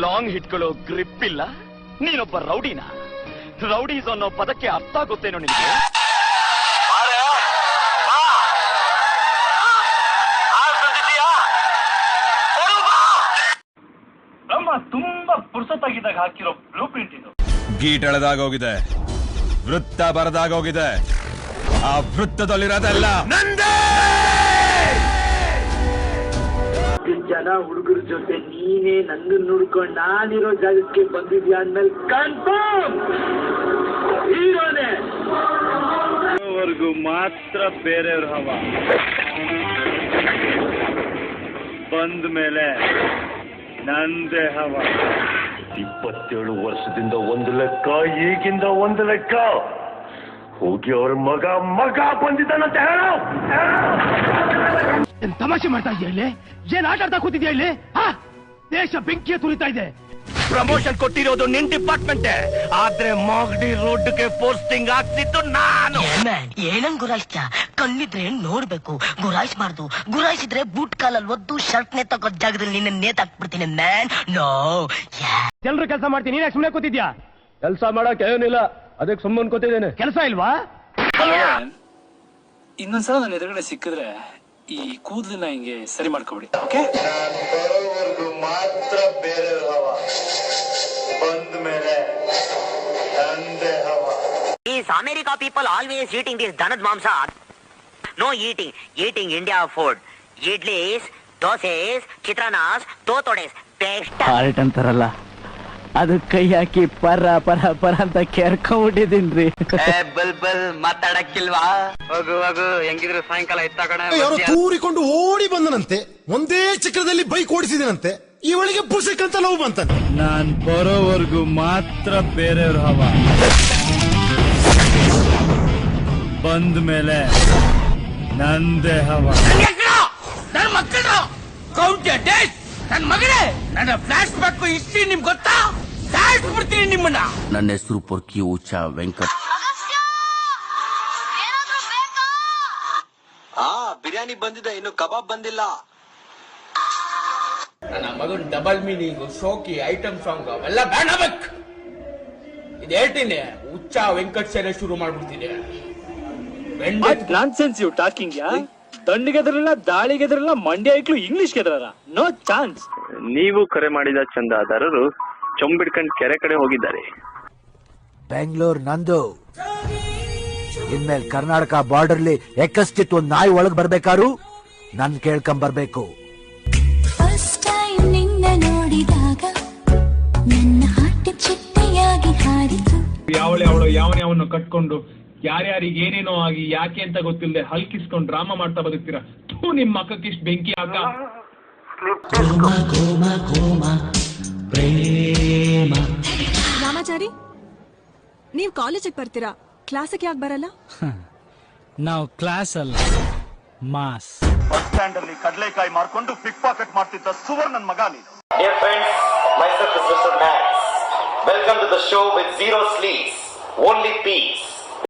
Long ಹಿಟ್ಗಳು grip ಇಲ್ಲ. ನೀನೊಬ್ಬ ರೌಡಿನ. Rowdies ಅನ್ನೋ ಪದಕ್ಕೆ ಅರ್ಥ ಗೊತ್ತೇನೋ ನಿನಗೆ? ತುಂಬಾ ಪುರ್ಸೊತ್ತಾಗಿದ್ದಾಗ ಹಾಕಿರೋ ಬ್ಲೂ ಪ್ರಿಂಟ್ ಇದು. ಗೀಟ್ ಎಳೆದಾಗೋಗಿದೆ, ವೃತ್ತ ಬರದಾಗೋಗಿದೆ. ಆ ವೃತ್ತದಲ್ಲಿರೋದೆಲ್ಲ ನಂದೇ. ಜನ ಹುಡುಗರ ಜೊತೆ ನೀನೇ ನನ್ನ ನೋಡ್ಕೊಂಡು ನಾನಿರೋ ಜಾಗಕ್ಕೆ ಬಂದಿದ್ಯಾ ಅಂದ್ಮೇಲೆ ಕನ್ಫರ್ಮ್ ಹೀರೋನೇ. ಮಾತ್ರ ಬೇರೆಯವ್ರ ಹವ ಬಂದ ಮೇಲೆ ನಂದೇ ಹವ. 27 ವರ್ಷದಿಂದ ಒಂದು ಲೆಕ್ಕ, ಈಗಿಂದ ಒಂದು ಲೆಕ್ಕ. ಹೋಗಿ ಅವ್ರ ಮಗ ಬಂದಿದ್ದಾನಂತ ಹೇಳೋ. ತಮಾಷೆ ಮಾಡ್ತಾ ಇದೆಯಾ ಇಲ್ಲಿ? ಏನ್ ಆಟ ಆಡ್ತಾ ಕೂತಿದ್ಯಾ ಇಲ್ಲಿ? ದೇಶ ಬೆಂಕಿಯ ತುರಿತಾ ಇದೆ. ಪ್ರಮೋಷನ್ ಕೊಟ್ಟಿರೋದು ನಿನ್ ಡಿಪಾರ್ಟ್ಮೆಂಟ್, ಆದ್ರೆ ಮಾಗಡಿ ರೋಡ್ಗೆ ಪೋಸ್ಟಿಂಗ್ ಆಗ್ತಿತ್ತು ನಾನು. ಏನಂಗ್ ಗುರಾಯಿಸ್ತಾ? ಕಣ್ಣಿದ್ರೆ ನೋಡ್ಬೇಕು, ಗುರಾಯಿಸ್ಬಾರ್ದು. ಗುರಾಯಿಸಿದ್ರೆ ಬೂಟ್ ಕಾಲಲ್ಲಿ ಒದ್ದು ಶರ್ಟ್ ನೇ ತಗೋ ಜಾಗದಲ್ಲಿ ನಿನ್ನ ನೇತಾಕ್ಬಿಡ್ತೀನಿ ಮ್ಯಾನ್. ನೋ, ಎಲ್ರು ಕೆಲಸ ಮಾಡ್ತೀನಿ, ನೀನ್ ಸುಮ್ಮನೆ ಕೂತಿದ್ಯಾ? ಕೆಲಸ ಮಾಡಕ್ ಏನಿಲ್ಲ, ಅದಕ್ಕೆ ಸುಮ್ಮನೆ ಕೂತಿದ್ದೇನೆ. ಕೆಲಸ ಇಲ್ವಾ? ಇನ್ನೊಂದ್ಸಲ ನನ್ನ ಎದುರುಗಡೆ ಸಿಕ್ಕಿದ್ರೆ ಈ ಕೂದಲಿನ ಹಿಂಗೆ ಸರಿ ಮಾಡ್ಕೊಬಿಡಿ, ಓಕೆ? ಮಾತ್ರ ಬೇರೆ ಹವ ಬಂದ ಮೇಲೆ ನಂದೇ ಹವ. These America people always eating this danad mamsa. No eating India food. Idlis, dosas, chitranas, totodes. Heart ಅಂತಾರಲ್ಲ, ಅದು ಕೈ ಹಾಕಿ ಪರ ಪರ ಪರ ಅಂತ ಕೆರ್ಕೊಂಡ್ಬಿಟ್ಟಿದೀನ್ರಿ. ಬಲ್ ಮಾತಾಡಕ್ಕಿಲ್ವಾ? ಹೋಗು ಹೆಂಗಿದ್ರು ಸಾಯಂಕಾಲ ಎತ್ತಾಕಣ. ಯಾರೋ ತೂರಿಕೊಂಡು ಓಡಿ ಬಂದನಂತೆ, ಒಂದೇ ಚಕ್ರದಲ್ಲಿ ಬೈಕ್ ಓಡಿಸಿದನಂತೆ. ಇವಳಿಗೆ ಪುಸಕ್ಕಂತ ಲವ್ ಬಂತಾನೆ. ನಾನ್ ಬರೋವರೆಗೂ ಮಾತ್ರ ಬೇರೆಯವ್ರ ಹವ, ಬಂದ ಮೇಲೆ ನಂದೇ ಹವ. ನನ್ನ ಮಕ್ಕಳು ಕೌಂಟ್ ಡೇಸ್, ನನ್ನ ಮಗನೇ, ನನ್ನ ಫ್ಲಾಶ್ ಬ್ಯಾಕ್ ಹಿಸ್ಟ್ರಿ ನಿಮ್ಗೆ ಗೊತ್ತಾ? ಸಾಯಿಸ್ಬಿಡ್ತೀನಿ ನಿಮ್ಮನ್ನ. ನನ್ನ ಹೆಸರು ಪೊರ್ಕಿ ಉಚ್ಚ ವೆಂಕಟ್. ಬಿರಿಯಾನಿ ಬಂದಿದೆ, ಇನ್ನು ಕಬಾಬ್ ಬಂದಿಲ್ಲ. ನನ್ನ ಮಗನ್ ಡಬಲ್ ಮೀನಿಂಗ್, ಶೋಕಿ, ಐಟಮ್ ಸಾಂಗ್ ಅವೆಲ್ಲ ಬ್ಯಾನ್ ಆಗ್ಬೇಕು. ಇದು ಹೇಳ್ತೀನಿ, ಉಚ್ಚ ವೆಂಕಟ್ ಸೇನೆ ಶುರು ಮಾಡ್ಬಿಡ್ತೀನಿ. ನಾನ್ಸೆನ್ಸ್ ಯು ಟಾಕಿಂಗ್ ಯಾ? ದಂಡಿಗೆದ್ರಲ್ಲ, ದಾಳಿಗೆದ್ರಲ್ಲ, ಮಂಡ್ಯ ಐಕ್ಳು ಇಂಗ್ಲಿಷ್ ಗೆದ್ರಲ್ಲ, ನೋ ಚಾನ್ಸ್. ನೀವು ಕರೆ ಮಾಡಿದ ಚಂದಾದಾರರು ಚೊಂಬಿಡ್ಕಂಡ್ ಕೆರೆ ಕಡೆ ಹೋಗಿದ್ದಾರೆ. ಬೆಂಗಳೂರು ನಂದು. ಇನ್ಮೇಲೆ ಕರ್ನಾಟಕ ಬಾರ್ಡರ್ಲಿ ಎಕ್ಕಸ್ಟಿತ್ ಒಂದ್ ನಾಯಿ ಒಳಗ್ ಬರ್ಬೇಕಾರು ನನ್ ಕೇಳ್ಕೊಂಡ್ ಬರ್ಬೇಕು. ಫಸ್ಟ್ ಟೈಮ್ ನಿನ್ನ ನೋಡಿದಾಗ ನನ್ನ ಹಾರ್ಟ್ ಚಿಟ್ಟೆಯಾಗಿ ಹಾಡಿತು. ಯಾವನನ್ನು ಕಟ್ಕೊಂಡು ಯಾರ್ಯಾರಿಗೆ ಏನೇನೋ ಆಗಿ ಯಾಕೆ ಅಂತ ಗೊತ್ತಿಲ್ಲದೆ ಹಲ್ಕಿಸ್ಕೊಂಡು ಡ್ರಾಮಾ ಮಾಡ್ತಾ ಬದುಕ್ತೀರಾ. ನಿಮ್ ಮಕ್ಕಕ್ಕೆ ಇಷ್ಟು ಬೆಂಕಿ ಆಗ. ರಾಮಾಚಾರಿ, ನೀವ್ ಕಾಲೇಜಿಗೆ ಬರ್ತೀರಾ, ಕ್ಲಾಸಿಗೆ ಯಾಕೆ ಬರಲ್ಲ? ನಾವು ಕ್ಲಾಸ್ ಅಲ್ಲ, ಮಾಸ್. ಬಸ್ ಸ್ಟ್ಯಾಂಡ್ ಅಲ್ಲಿ ಕಡಲೆಕಾಯಿ ಮಾರ್ಕೊಂಡು ಪಿಕ್ ಪಾಕೆಟ್ ಮಾಡ್ತಿದ್ದ ಸುವರ್ಣನ್ ಮಗ ನೀನು. Dear friends, myself is Mr. Max. Welcome to the show with zero sleeves, only peace.